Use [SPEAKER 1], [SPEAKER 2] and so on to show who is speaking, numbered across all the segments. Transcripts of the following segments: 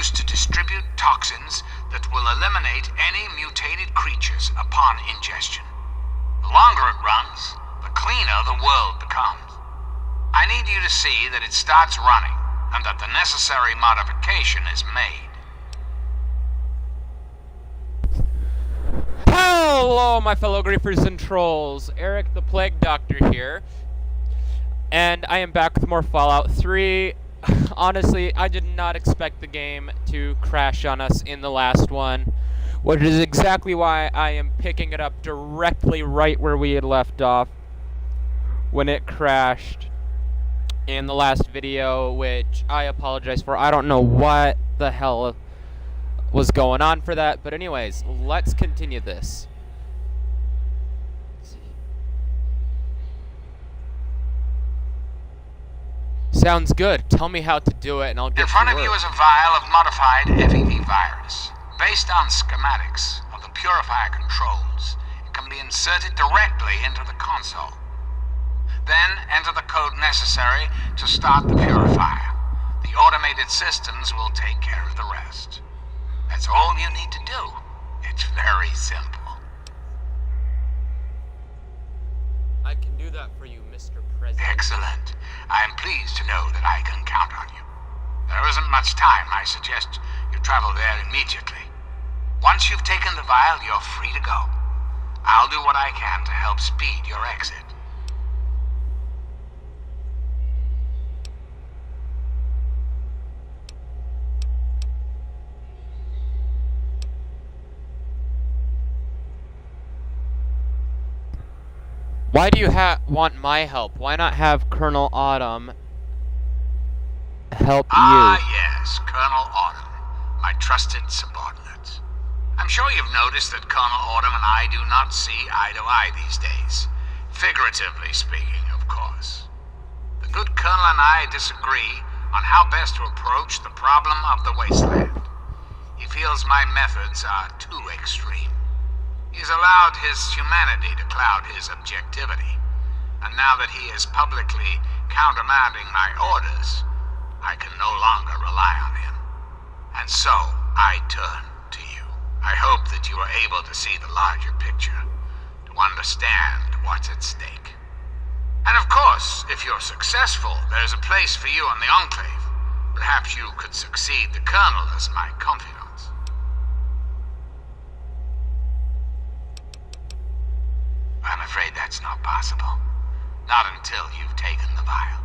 [SPEAKER 1] used to distribute toxins that will eliminate any mutated creatures upon ingestion. The longer it runs, the cleaner the world becomes. I need you to see that it starts running, and that the necessary modification is made.
[SPEAKER 2] Hello, my fellow griefers and trolls. Eric the Plague Doctor here. And I am back with more Fallout 3. Honestly, I did not expect the game to crash on us in the last one, which is exactly why I am picking it up directly right where we had left off when it crashed in the last video, which I apologize for. I don't know what the hell was going on for that, but anyways, let's continue this. Sounds good. Tell me how to do it and I'll get to work.
[SPEAKER 1] In front of you is a vial of modified FEV virus. Based on schematics of the Purifier controls, it can be inserted directly into the console. Then enter the code necessary to start the Purifier. The automated systems will take care of the rest. That's all you need to do. It's very simple.
[SPEAKER 2] I can do that for you, Mr. President.
[SPEAKER 1] Excellent. I am pleased to know that I can count on you. There isn't much time. I suggest you travel there immediately. Once you've taken the vial, you're free to go. I'll do what I can to help speed your exit.
[SPEAKER 2] Why do you want my help? Why not have Colonel Autumn help you?
[SPEAKER 1] Ah, yes, Colonel Autumn, my trusted subordinate. I'm sure you've noticed that Colonel Autumn and I do not see eye to eye these days. Figuratively speaking, of course. The good Colonel and I disagree on how best to approach the problem of the wasteland. He feels my methods are too extreme. He's allowed his humanity to cloud his objectivity, and now that he is publicly countermanding my orders, I can no longer rely on him. And so, I turn to you. I hope that you are able to see the larger picture, to understand what's at stake. And of course, if you're successful, there's a place for you in the Enclave. Perhaps you could succeed the Colonel as my confidant. I'm afraid that's not possible. Not until you've taken the vial.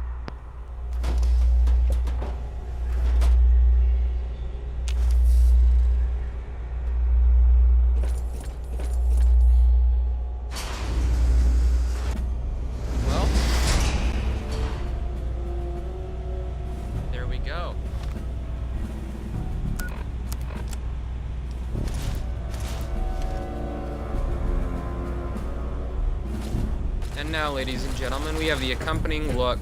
[SPEAKER 2] Well, there we go. And now, ladies and gentlemen, we have the accompanying look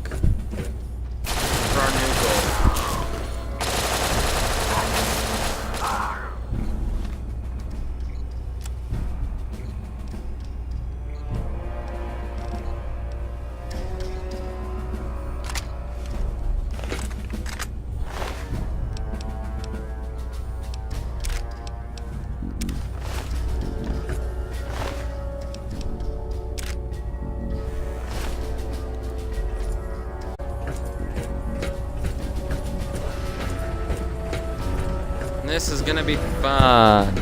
[SPEAKER 2] for our new goal. This is gonna be fun.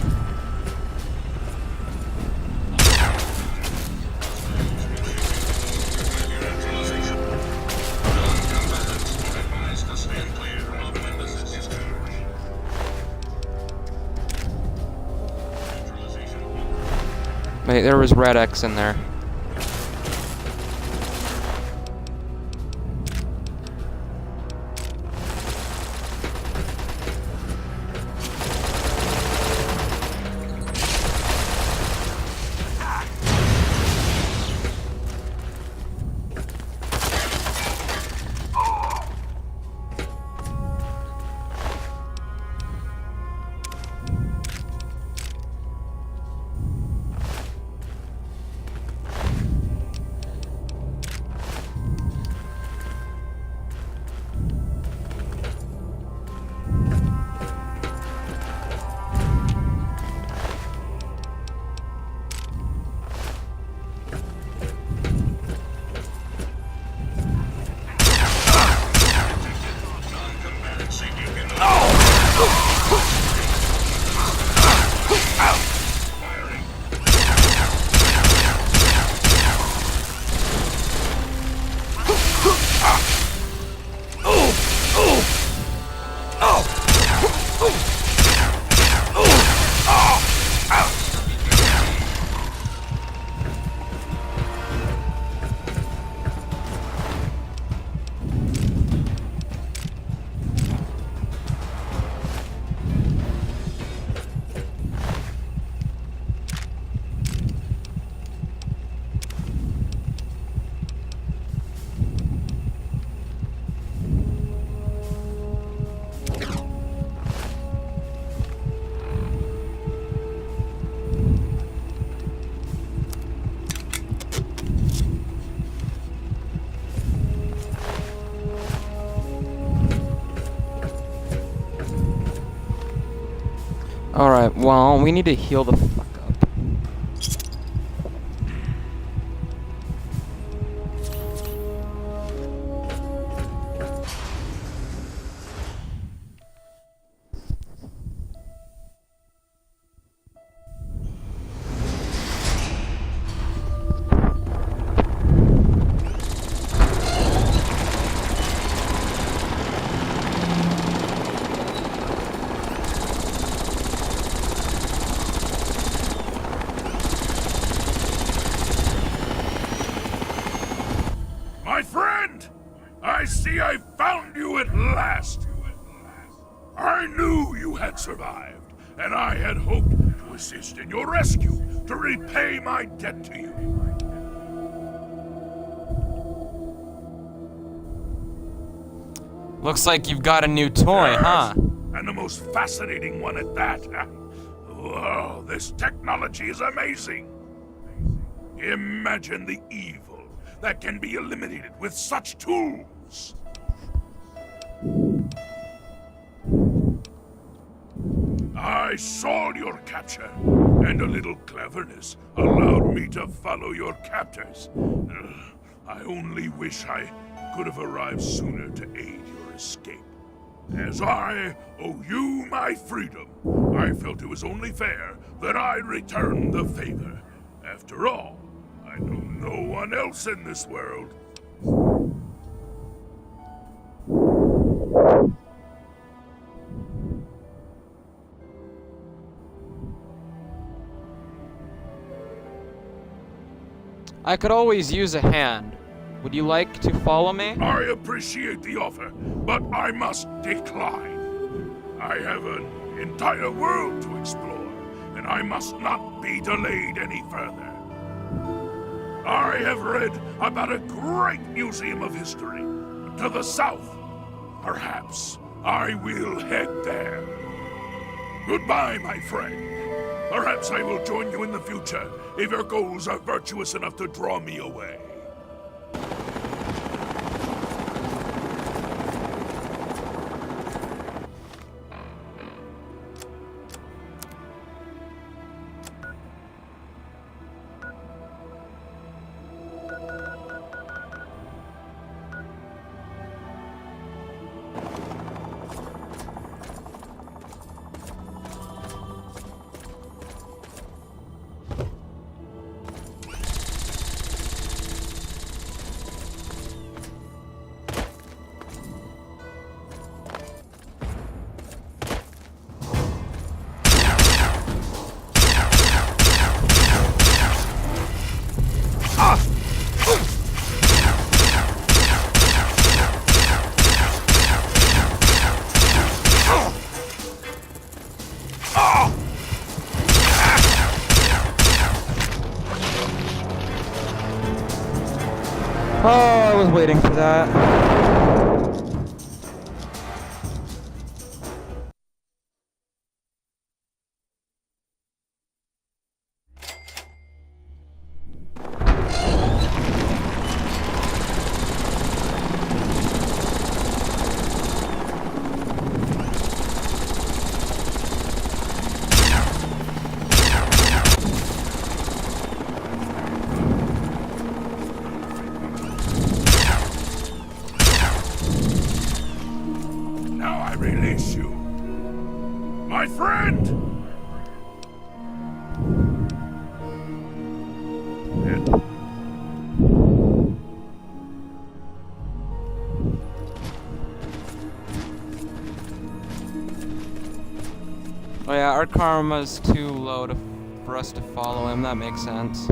[SPEAKER 2] Wait, there was Red X in there. Alright, well, we need to heal the fuck up.
[SPEAKER 3] My friend! I see I found you at last! I knew you had survived, and I had hoped to assist in your rescue, to repay my debt to you.
[SPEAKER 2] Looks like you've got a new toy,
[SPEAKER 3] Yes,
[SPEAKER 2] huh?
[SPEAKER 3] and the most fascinating one at that. Whoa, this technology is amazing! Imagine the evil that can be eliminated with such tools! I saw your capture, and a little cleverness allowed me to follow your captors. I only wish I could have arrived sooner to aid your escape. As I owe you my freedom, I felt it was only fair that I return the favor. After all, I know no one else in this world.
[SPEAKER 2] I could always use a hand. Would you like to follow me?
[SPEAKER 3] I appreciate the offer, but I must decline. I have an entire world to explore, and I must not be delayed any further. I have read about a great museum of history to the south. Perhaps I will head there. Goodbye, my friend. Perhaps I will join you in the future if your goals are virtuous enough to draw me away.
[SPEAKER 2] Oh, I was waiting for that.
[SPEAKER 3] My friend!
[SPEAKER 2] Oh yeah, our karma's too low for us to follow him. That makes sense.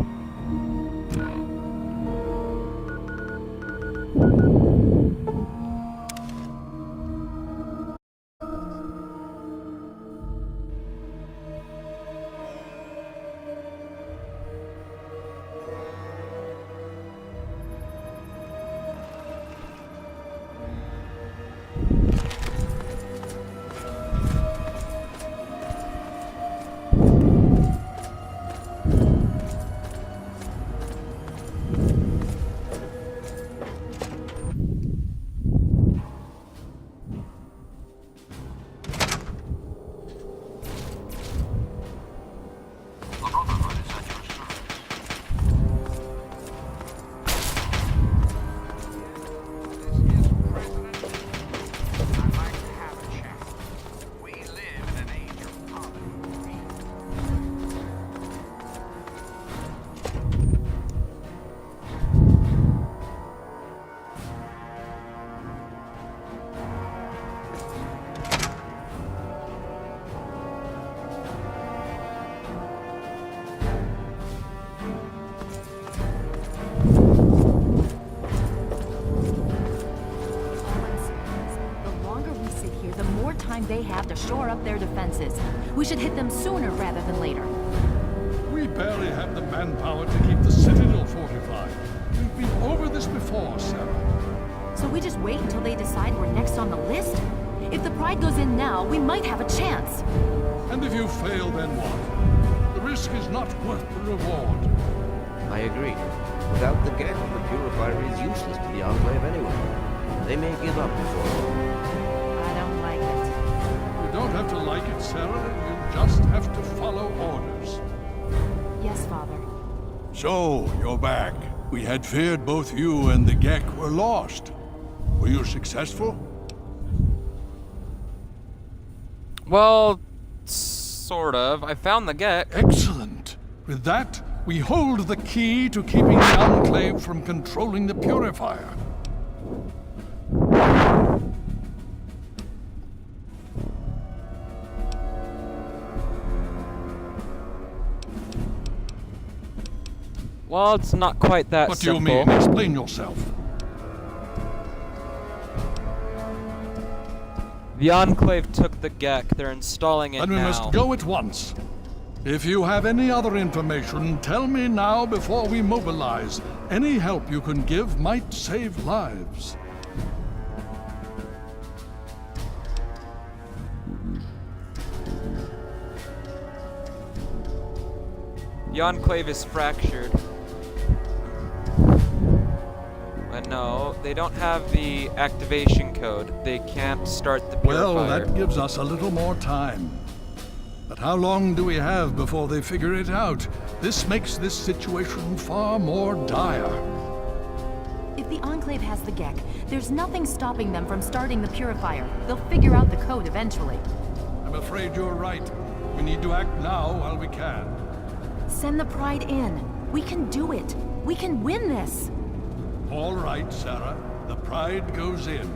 [SPEAKER 4] They have to shore up their defenses. We should hit them sooner rather than later.
[SPEAKER 3] We barely have the manpower to keep the Citadel fortified. We've been over this before, Sarah.
[SPEAKER 4] So we just wait until they decide we're next on the list? If the Pride goes in now, we might have a chance.
[SPEAKER 3] And if you fail, then what? The risk is not worth the reward.
[SPEAKER 5] I agree. Without the Gek, the Purifier is useless to the Enclave anyway. They may give up before long.
[SPEAKER 4] I don't like it.
[SPEAKER 3] You don't have to like it, Sarah. You just have to follow orders.
[SPEAKER 4] Yes, Father.
[SPEAKER 3] So, you're back. We had feared both you and the Gek were lost. Were you successful?
[SPEAKER 2] Well, sort of. I found the Gek.
[SPEAKER 3] Excellent. With that, we hold the key to keeping the Enclave from controlling the Purifier.
[SPEAKER 2] Well, it's not quite that
[SPEAKER 3] What
[SPEAKER 2] simple.
[SPEAKER 3] do you mean? Explain yourself.
[SPEAKER 2] The Enclave took the Gek. They're installing it
[SPEAKER 3] And we
[SPEAKER 2] now.
[SPEAKER 3] must go at once. If you have any other information, tell me now before we mobilize. Any help you can give might save lives.
[SPEAKER 2] The Enclave is fractured. But no, they don't have the activation code. They can't start the Purifier.
[SPEAKER 3] Well, that gives us a little more time. But how long do we have before they figure it out? This makes this situation far more dire.
[SPEAKER 4] If the Enclave has the Gek, there's nothing stopping them from starting the Purifier. They'll figure out the code eventually.
[SPEAKER 3] I'm afraid you're right. We need to act now while we can.
[SPEAKER 4] Send the Pride in. We can do it. We can win this.
[SPEAKER 3] All right, Sarah. The Pride goes in.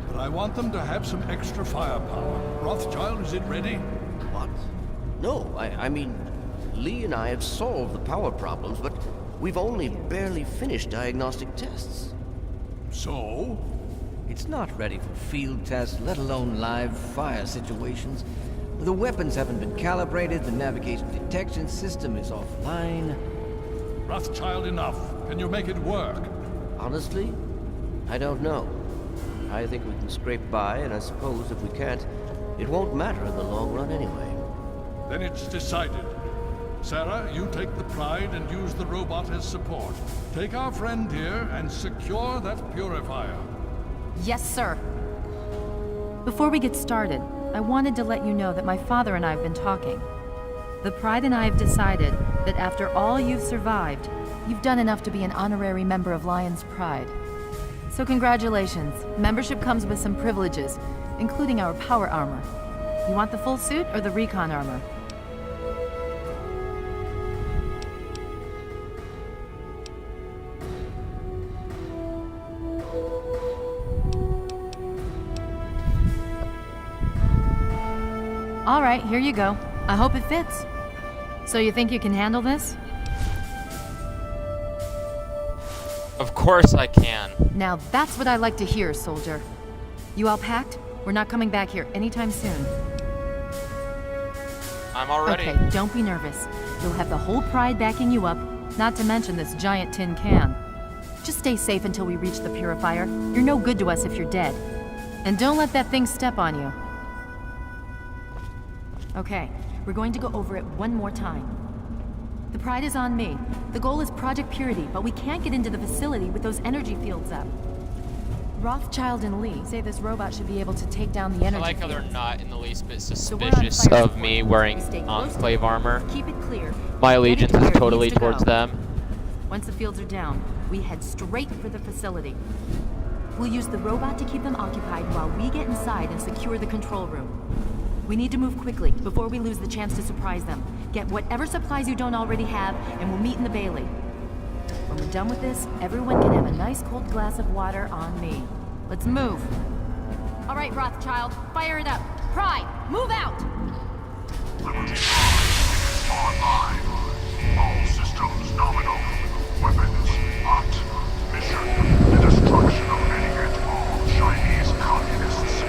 [SPEAKER 3] But I want them to have some extra firepower. Rothschild, is it ready?
[SPEAKER 5] What? No, I mean, Lee and I have solved the power problems, but we've only barely finished diagnostic tests.
[SPEAKER 3] So?
[SPEAKER 6] It's not ready for field tests, let alone live fire situations. The weapons haven't been calibrated, the navigation detection system is offline.
[SPEAKER 3] Rothschild, enough. Can you make it work?
[SPEAKER 5] Honestly, I don't know. I think we can scrape by, and I suppose if we can't, it won't matter in the long run anyway.
[SPEAKER 3] Then it's decided. Sarah, you take the Pride and use the robot as support. Take our friend here and secure that Purifier.
[SPEAKER 4] Yes, sir. Before we get started, I wanted to let you know that my father and I have been talking. The Pride and I have decided that after all you've survived, you've done enough to be an honorary member of Lion's Pride. So congratulations. Membership comes with some privileges, including our power armor. You want the full suit or the recon armor? All right, here you go. I hope it fits. So you think you can handle this?
[SPEAKER 2] Of course I can.
[SPEAKER 4] Now that's what I like to hear, soldier. You all packed? We're not coming back here anytime soon.
[SPEAKER 2] I'm all ready.
[SPEAKER 4] Okay, don't be nervous. You'll have the whole Pride backing you up, not to mention this giant tin can. Just stay safe until we reach the Purifier. You're no good to us if you're dead. And don't let that thing step on you. Okay, we're going to go over it one more time. The Pride is on me. The goal is Project Purity, but we can't get into the facility with those energy fields up. Rothschild and Lee say this robot should be able to take down the energy
[SPEAKER 2] I like how they're
[SPEAKER 4] fields.
[SPEAKER 2] not in the least bit
[SPEAKER 4] So we're on
[SPEAKER 2] suspicious
[SPEAKER 4] fire
[SPEAKER 2] of me
[SPEAKER 4] support.
[SPEAKER 2] wearing
[SPEAKER 4] Stay close to
[SPEAKER 2] Enclave
[SPEAKER 4] the
[SPEAKER 2] armor.
[SPEAKER 4] field. Keep it clear.
[SPEAKER 2] My
[SPEAKER 4] Get it
[SPEAKER 2] allegiance
[SPEAKER 4] to
[SPEAKER 2] is
[SPEAKER 4] where it
[SPEAKER 2] totally
[SPEAKER 4] needs to
[SPEAKER 2] towards
[SPEAKER 4] go.
[SPEAKER 2] them.
[SPEAKER 4] Once the fields are down, we head straight for the facility. We'll use the robot to keep them occupied while we get inside and secure the control room. We need to move quickly before we lose the chance to surprise them. Get whatever supplies you don't already have, and we'll meet in the Bailey. When we're done with this, everyone can have a nice cold glass of water on me. Let's move. All right, Rothschild, fire it up. Pride, move out!
[SPEAKER 3] Online. All systems nominal. Weapons hot. Mission: the destruction of any and all Chinese communists.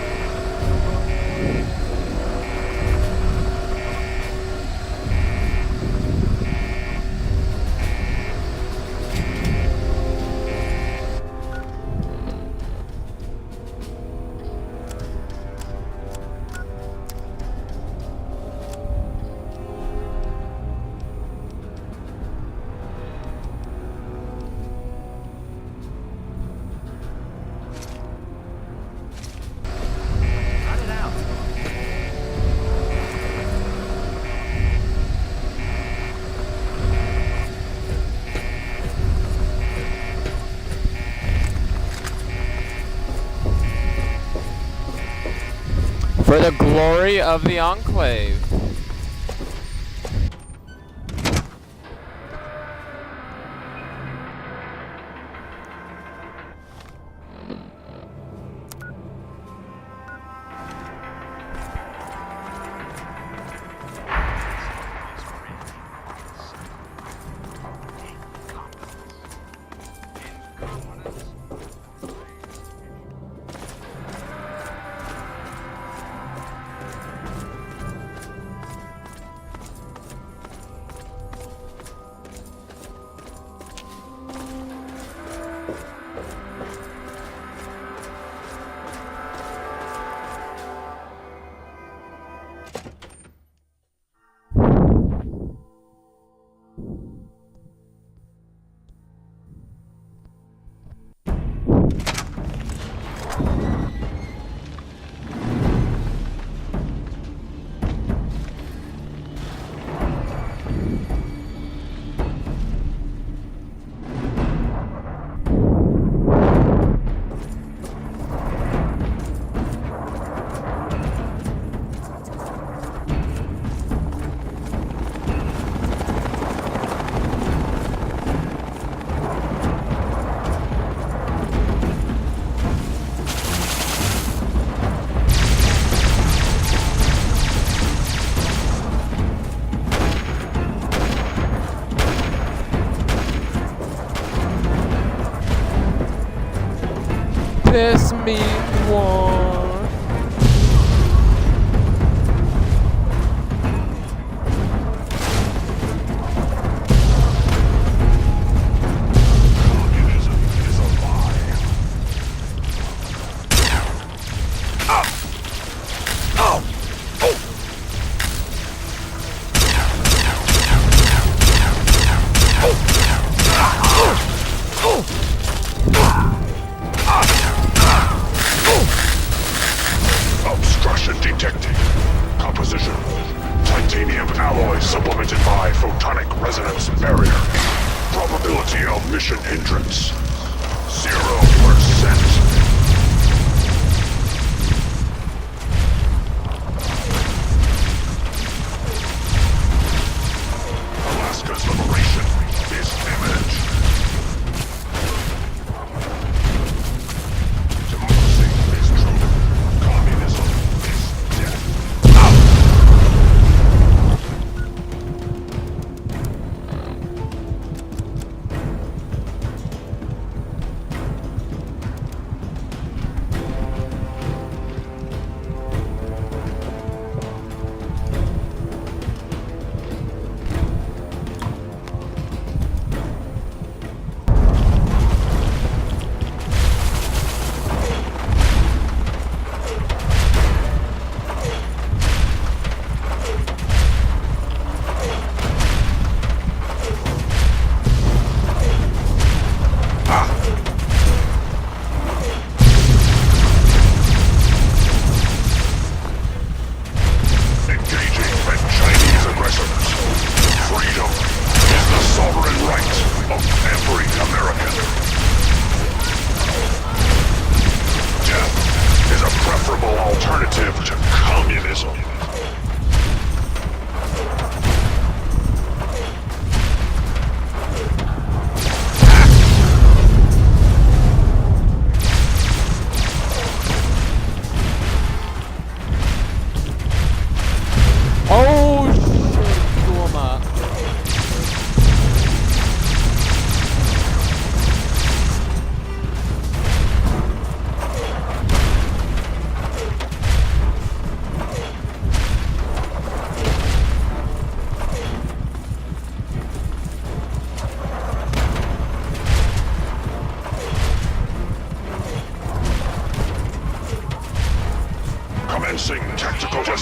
[SPEAKER 2] For the glory of the Enclave. Piss me one.
[SPEAKER 3] Obstruction detected. Composition: titanium alloy supplemented by photonic resonance barrier. Probability of mission hindrance: 0%.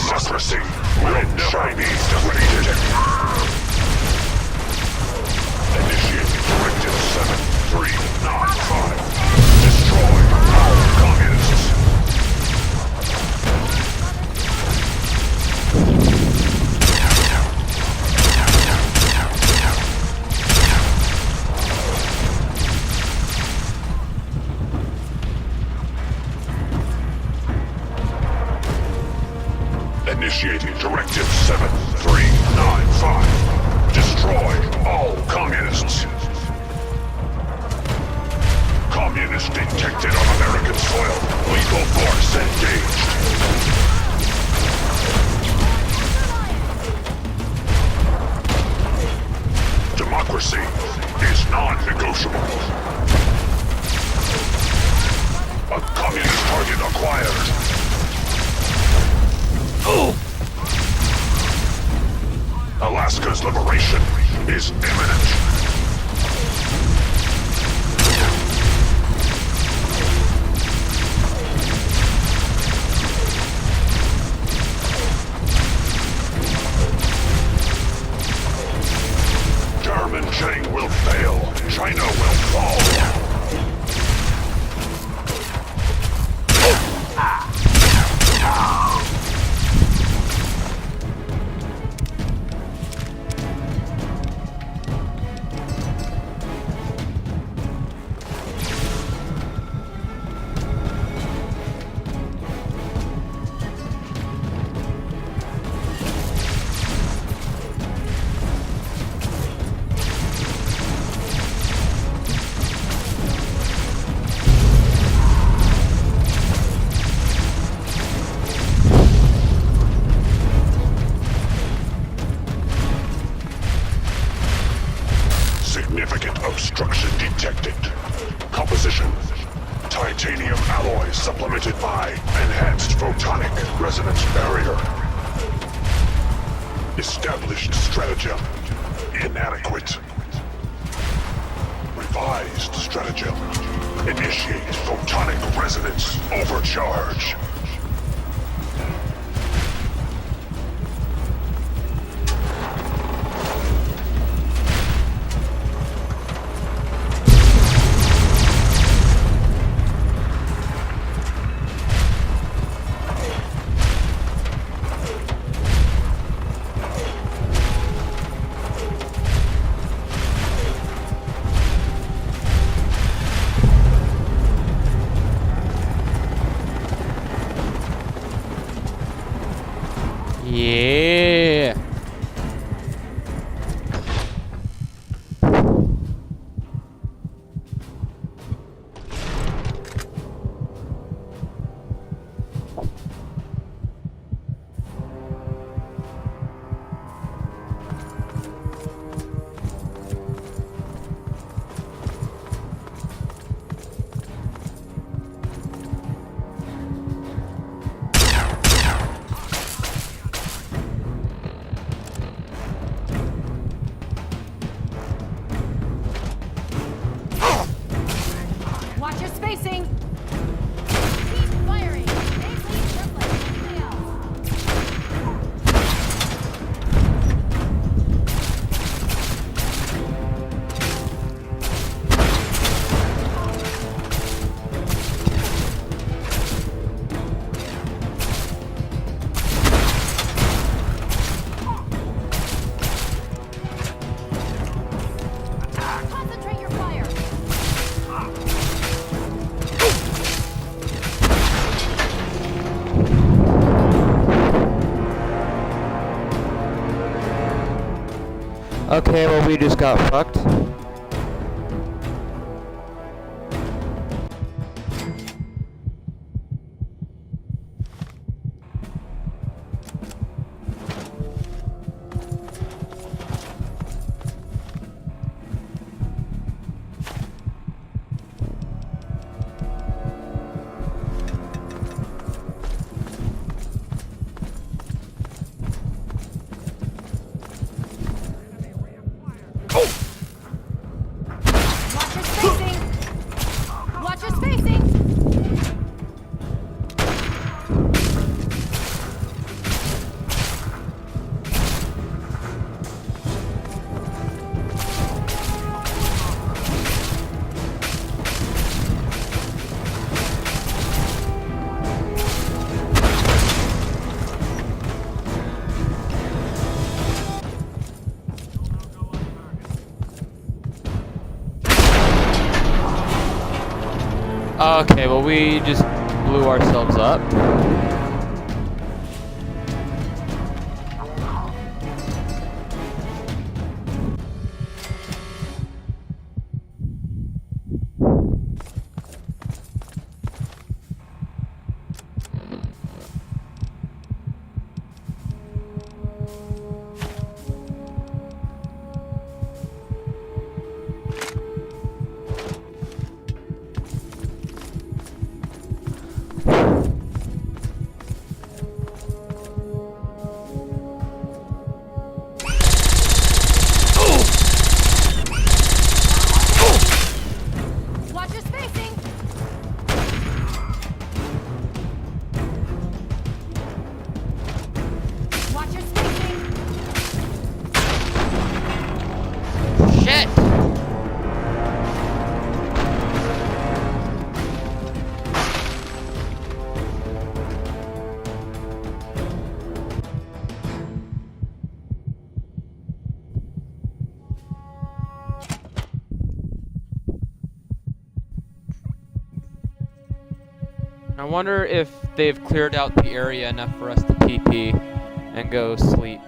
[SPEAKER 3] Democracy will never be defeated. Initiating Directive 7395. Destroy all communists. Initiating Directive 7395. Destroy all communists. Communist detected on American soil. Lethal force engaged. Democracy is non-negotiable. A communist target acquired. Alaska's liberation is imminent. German chain will fail. China will fall. Significant obstruction detected. Composition: titanium alloy supplemented by enhanced photonic resonance barrier. Established stratagem inadequate. Revised stratagem. Initiate photonic resonance overcharge.
[SPEAKER 2] Yeah.
[SPEAKER 4] Watch your spacing! Keep firing! Make lead just like anything else. Concentrate your fire!
[SPEAKER 2] Okay, well, we just got fucked. Okay, well we just blew ourselves up.
[SPEAKER 4] Watch your spacing! Watch your spacing!
[SPEAKER 2] Shit! I wonder if they've cleared out the area enough for us to PP and go sleep.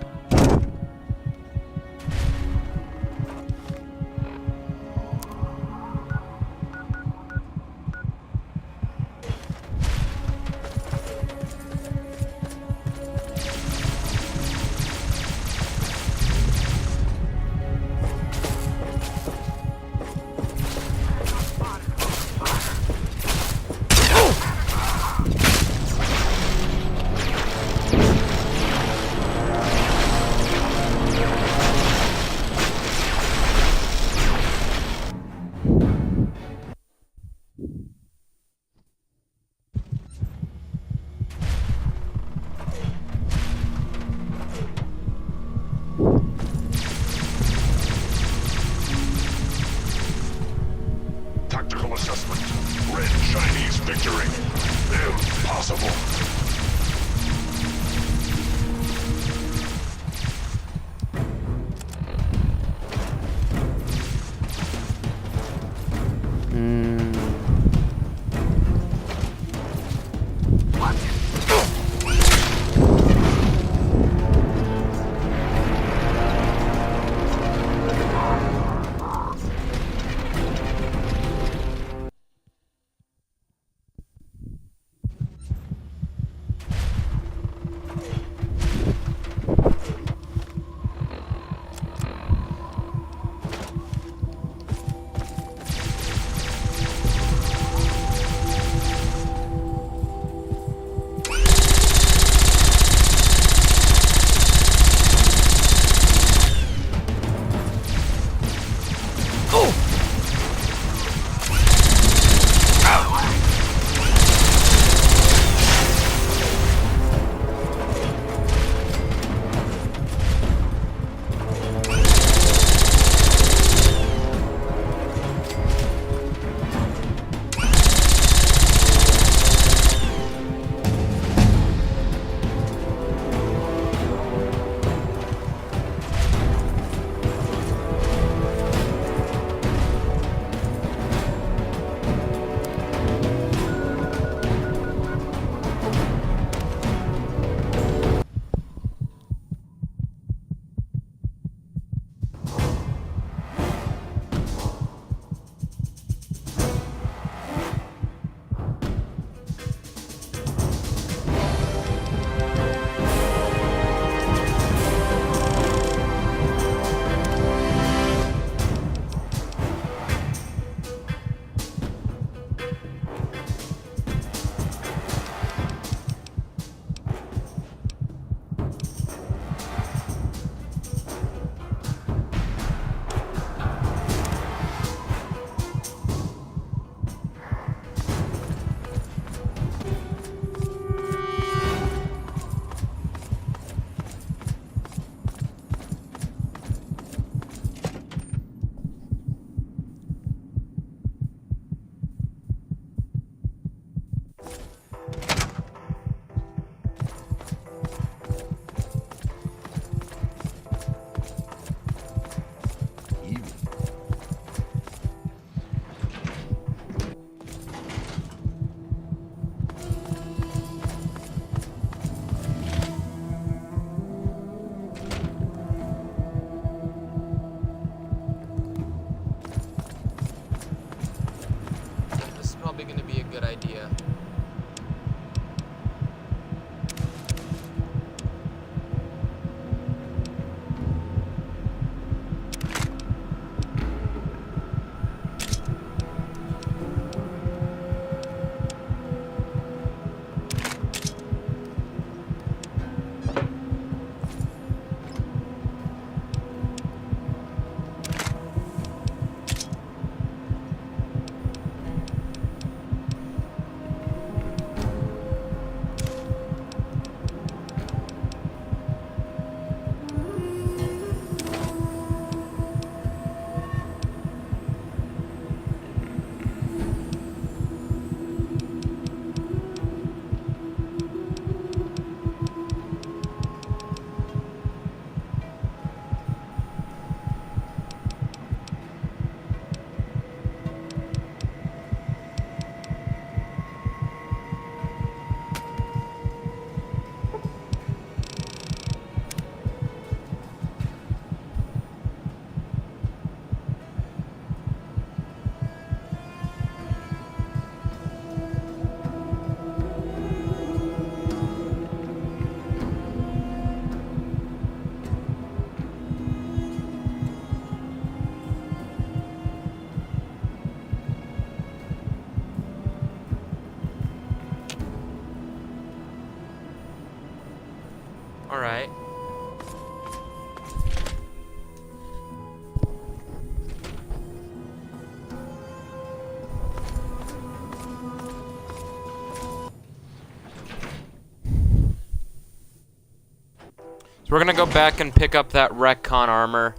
[SPEAKER 2] So we're gonna go back and pick up that retcon armor.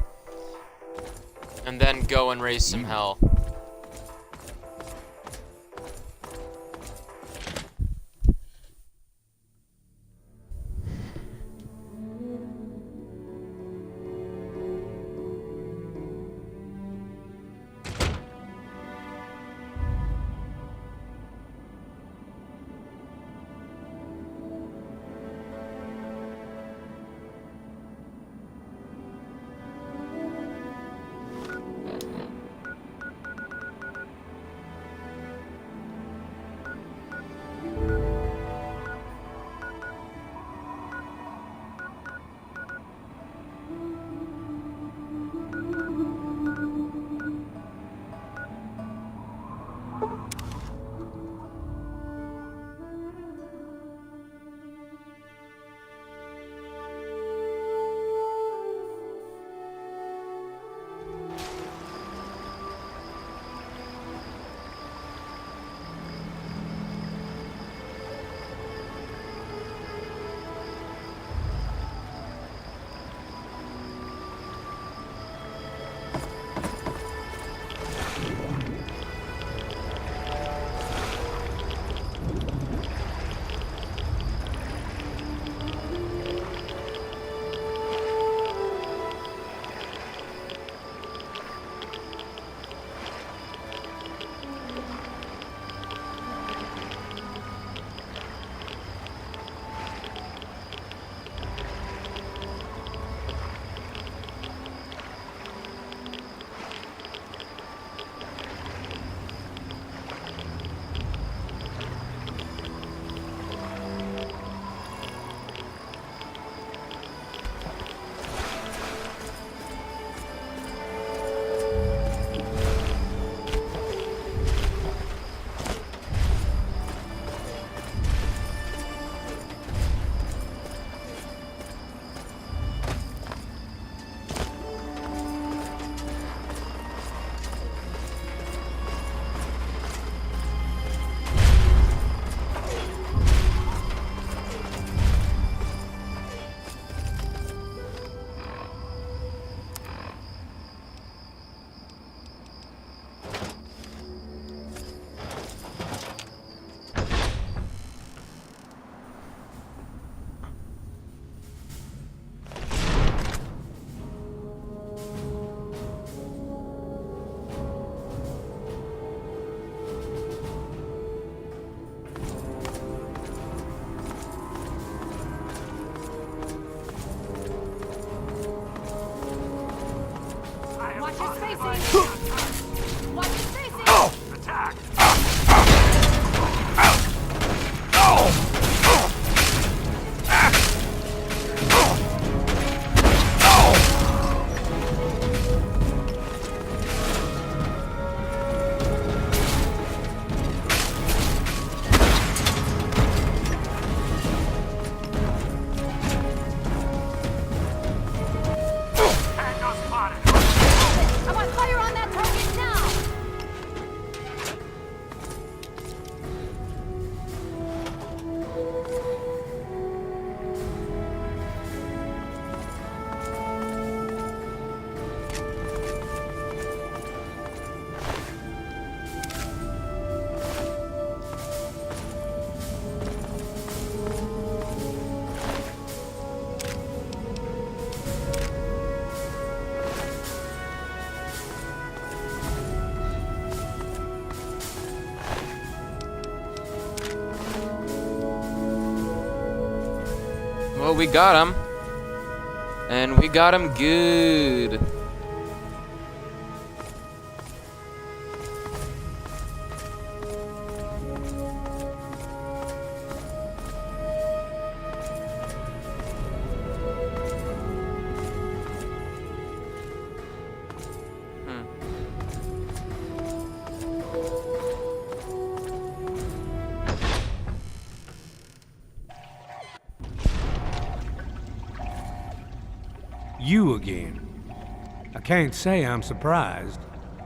[SPEAKER 2] And then go and raise some hell. Well, we got him. And we got him good.
[SPEAKER 7] You again. I can't say I'm surprised.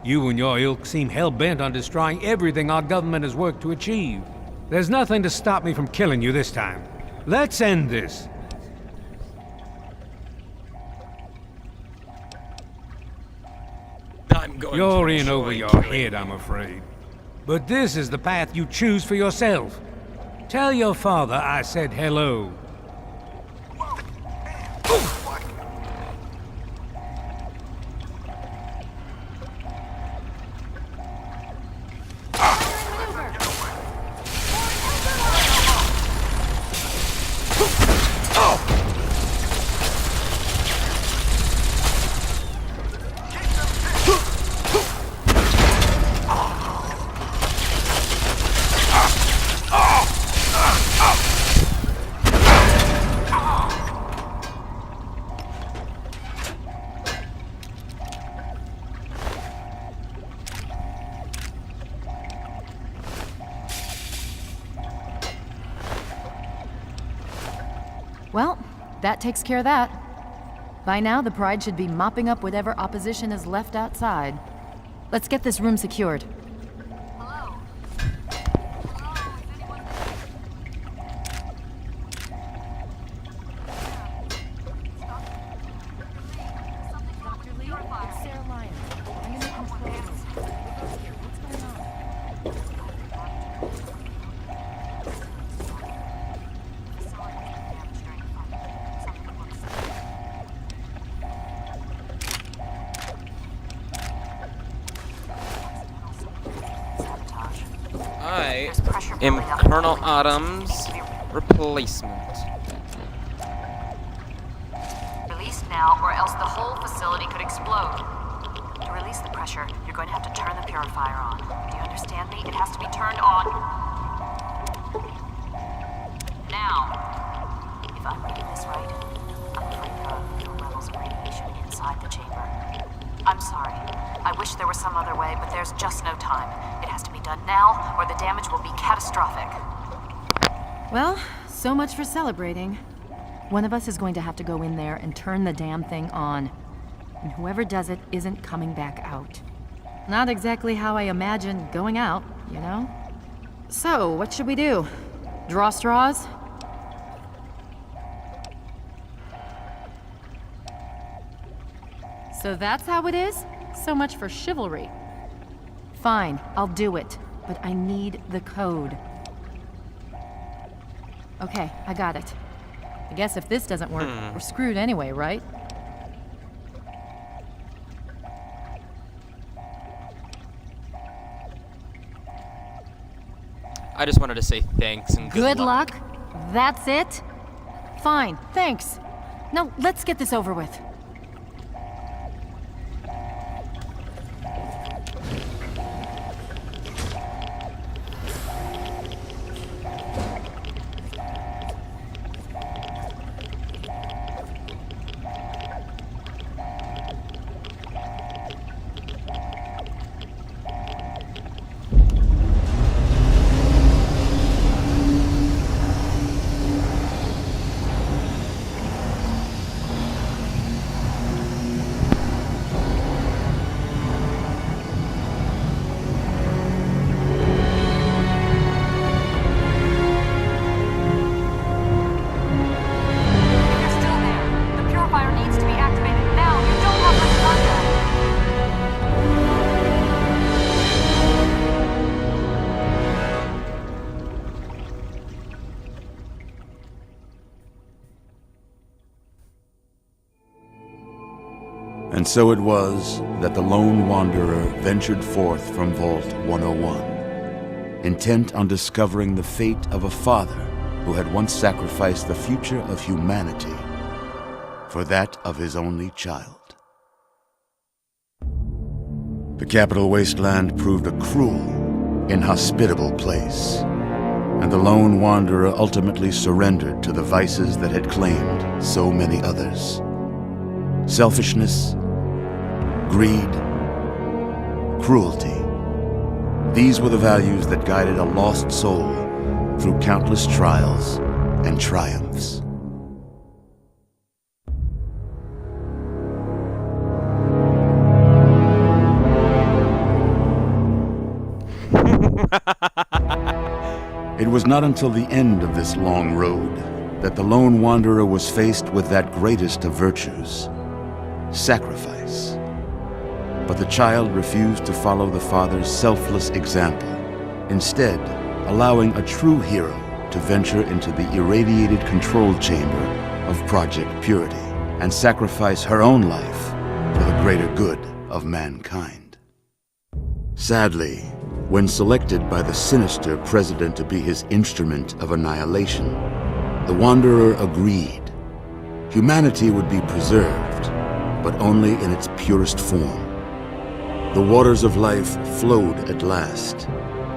[SPEAKER 7] You and your ilk seem hell-bent on destroying everything our government has worked to achieve. There's nothing to stop me from killing you this time. Let's end this. You're in over your head, I'm afraid. But this is the path you choose for yourself. Tell your father I said hello.
[SPEAKER 4] Well, that takes care of that. By now, the Pride should be mopping up whatever opposition is left outside. Let's get this room secured.
[SPEAKER 8] Hello?
[SPEAKER 4] Dr. Lee, it's Sarah Lyons. I'm in the control room. What's going on?
[SPEAKER 2] I am Colonel Autumn's replacement.
[SPEAKER 8] Release now, or else the whole facility could explode. To release the pressure, you're going to have to turn the purifier on. Do you understand me? It has to be turned on. Now. If I'm reading this right, I'm afraid there are little levels of radiation inside the chamber. I'm sorry. I wish there was some other way, but there's just no time. It has to be done now, or the damage will be catastrophic.
[SPEAKER 4] Well, so much for celebrating. One of us is going to have to go in there and turn the damn thing on. And whoever does it isn't coming back out. Not exactly how I imagined going out, you know? So, what should we do? Draw straws? So that's how it is? So much for chivalry. Fine, I'll do it, but I need the code. Okay, I got it. I guess if this doesn't work, we're screwed anyway, right?
[SPEAKER 2] I just wanted to say thanks and
[SPEAKER 4] Good luck? That's it? Fine, thanks. Now, let's get this over with.
[SPEAKER 9] And so it was that the lone wanderer ventured forth from Vault 101, intent on discovering the fate of a father who had once sacrificed the future of humanity for that of his only child. The Capital Wasteland proved a cruel, inhospitable place, and the lone wanderer ultimately surrendered to the vices that had claimed so many others. Selfishness, greed, cruelty. These were the values that guided a lost soul through countless trials and triumphs. It was not until the end of this long road that the lone wanderer was faced with that greatest of virtues, sacrifice. But the child refused to follow the father's selfless example, instead allowing a true hero to venture into the irradiated control chamber of Project Purity and sacrifice her own life for the greater good of mankind. Sadly, when selected by the sinister president to be his instrument of annihilation, the Wanderer agreed. Humanity would be preserved, but only in its purest form. The waters of life flowed at last,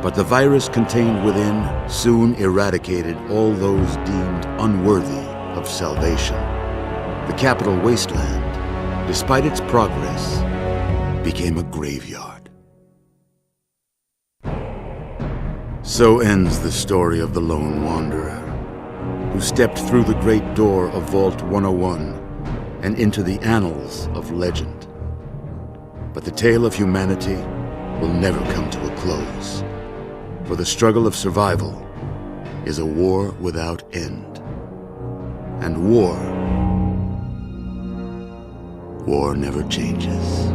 [SPEAKER 9] but the virus contained within soon eradicated all those deemed unworthy of salvation. The capital wasteland, despite its progress, became a graveyard. So ends the story of the Lone Wanderer, who stepped through the great door of Vault 101 and into the annals of legend. But the tale of humanity will never come to a close, for the struggle of survival is a war without end. And war never changes.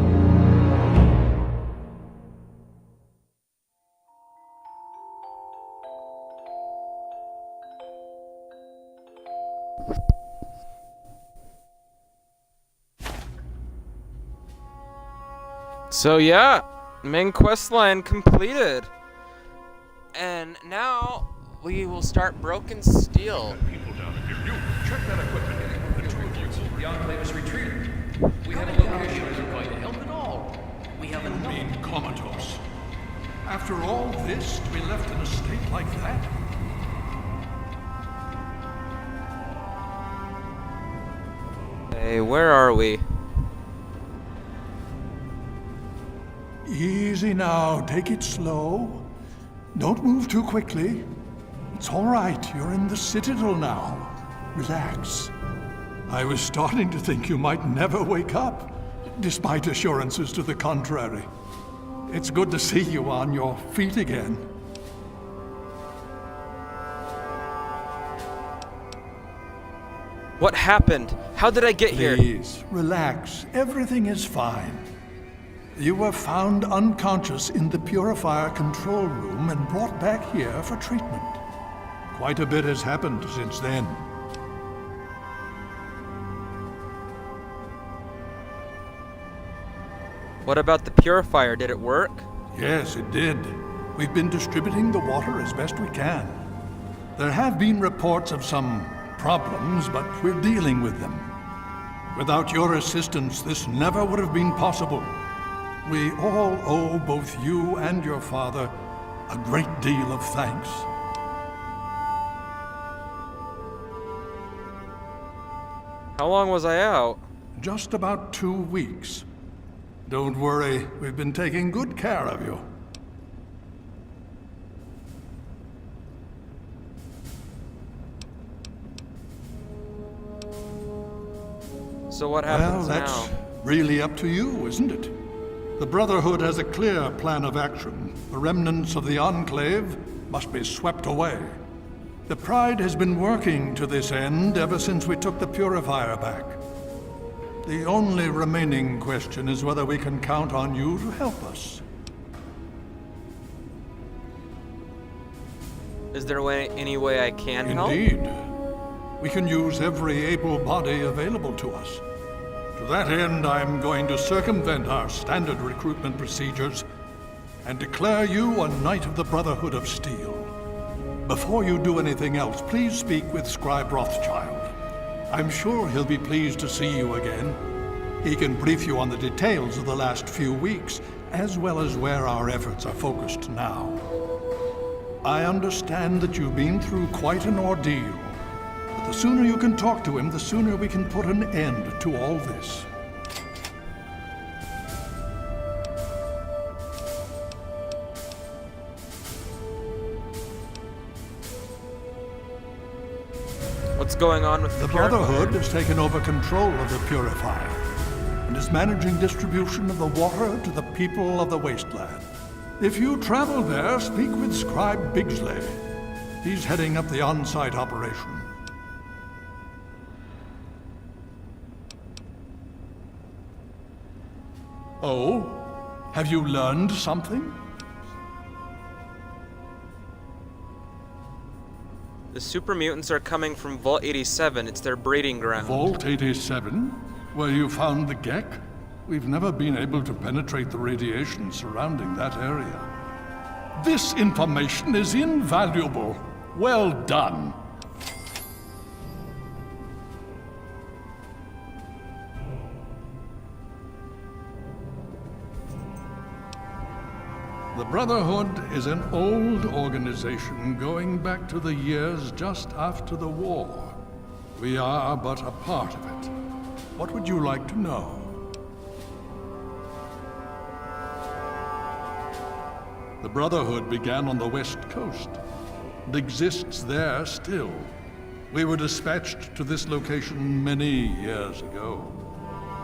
[SPEAKER 2] So yeah, main quest line completed. And now we will start Broken Steel.
[SPEAKER 3] People down here, you check that equipment. The two of you. The Enclave is retreating. We have a location isn't going to help at all. We have a mean comatose. After all this, to be left in a state like that?
[SPEAKER 2] Hey, where are we?
[SPEAKER 3] Easy now, take it slow. Don't move too quickly. It's all right, you're in the Citadel now. Relax. I was starting to think you might never wake up, despite assurances to the contrary. It's good to see you on your feet again.
[SPEAKER 2] What happened? How did I get here?
[SPEAKER 3] Please, relax. Everything is fine. You were found unconscious in the Purifier control room and brought back here for treatment. Quite a bit has happened since then.
[SPEAKER 2] What about the Purifier? Did it work?
[SPEAKER 3] Yes, it did. We've been distributing the water as best we can. There have been reports of some problems, but we're dealing with them. Without your assistance, this never would have been possible. We all owe both you and your father a great deal of thanks.
[SPEAKER 2] How long was I out?
[SPEAKER 3] Just about 2 weeks. Don't worry, we've been taking good care of you.
[SPEAKER 2] So what happens
[SPEAKER 3] Well, that's
[SPEAKER 2] now?
[SPEAKER 3] really up to you, isn't it? The Brotherhood has a clear plan of action. The remnants of the Enclave must be swept away. The Pride has been working to this end ever since we took the Purifier back. The only remaining question is whether we can count on you to help us.
[SPEAKER 2] Is there any way I can help?
[SPEAKER 3] Indeed. We can use every able body available to us. To that end, I'm going to circumvent our standard recruitment procedures and declare you a Knight of the Brotherhood of Steel. Before you do anything else, please speak with Scribe Rothschild. I'm sure he'll be pleased to see you again. He can brief you on the details of the last few weeks, as well as where our efforts are focused now. I understand that you've been through quite an ordeal. But the sooner you can talk to him, the sooner we can put an end to all this.
[SPEAKER 2] What's going on with the
[SPEAKER 3] The
[SPEAKER 2] Purifier?
[SPEAKER 3] Brotherhood has taken over control of the Purifier and is managing distribution of the water to the people of the wasteland. If you travel there, speak with Scribe Bigsley. He's heading up the on-site operation. Oh? Have you learned something?
[SPEAKER 2] The super mutants are coming from Vault 87. It's their breeding ground.
[SPEAKER 3] Vault 87? Where you found the Gek? We've never been able to penetrate the radiation surrounding that area. This information is invaluable. Well done. The Brotherhood is an old organization going back to the years just after the war. We are but a part of it. What would you like to know? The Brotherhood began on the West Coast. It exists there still. We were dispatched to this location many years ago.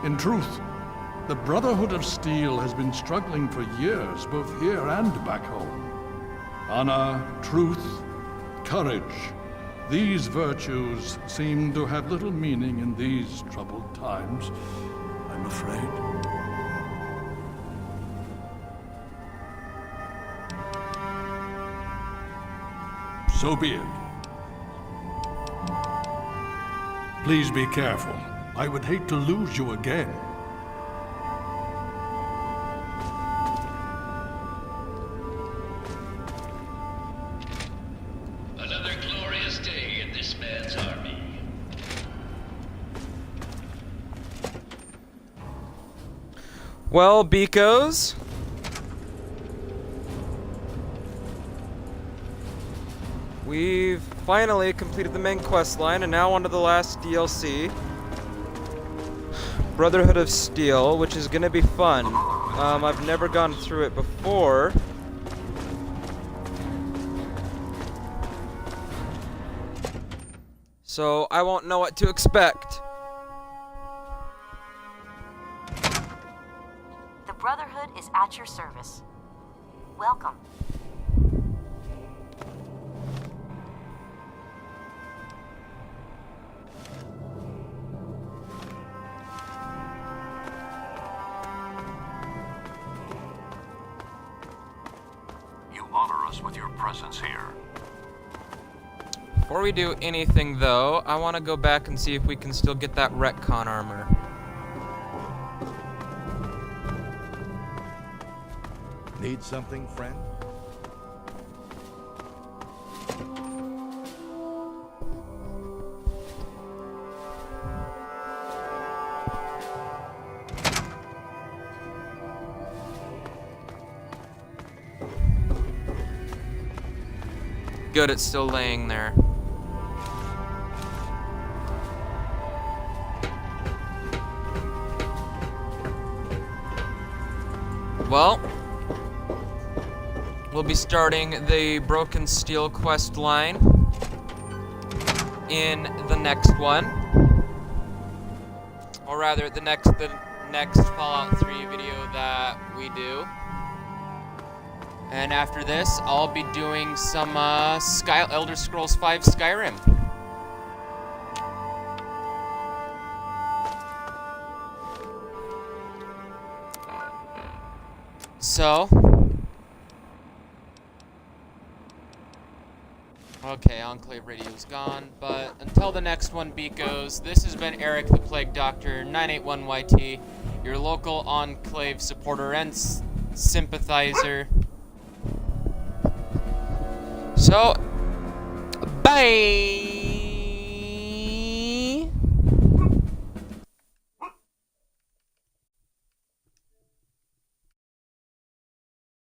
[SPEAKER 3] In truth, the Brotherhood of Steel has been struggling for years, both here and back home. Honor, truth, courage. These virtues seem to have little meaning in these troubled times, I'm afraid. So be it. Please be careful. I would hate to lose you again.
[SPEAKER 10] Another glorious day in this man's army.
[SPEAKER 2] Well, beekos. We've finally completed the main quest line, and now onto the last DLC. Brotherhood of Steel, which is gonna be fun. I've never gone through it before. So I won't know what to expect.
[SPEAKER 8] The Brotherhood is at your service. Welcome.
[SPEAKER 10] You honor us with your presence here.
[SPEAKER 2] Before we do anything, though, I want to go back and see if we can still get that retcon armor.
[SPEAKER 11] Need something, friend?
[SPEAKER 2] Good, it's still laying there. Well, we'll be starting the Broken Steel quest line in the next one. Or rather, the next Fallout 3 video that we do. And after this, I'll be doing some Elder Scrolls V Skyrim. So, okay, Enclave radio's gone, but until the next one, beekos, this has been Eric the Plague Doctor, 981YT, your local Enclave supporter and sympathizer. So, bye!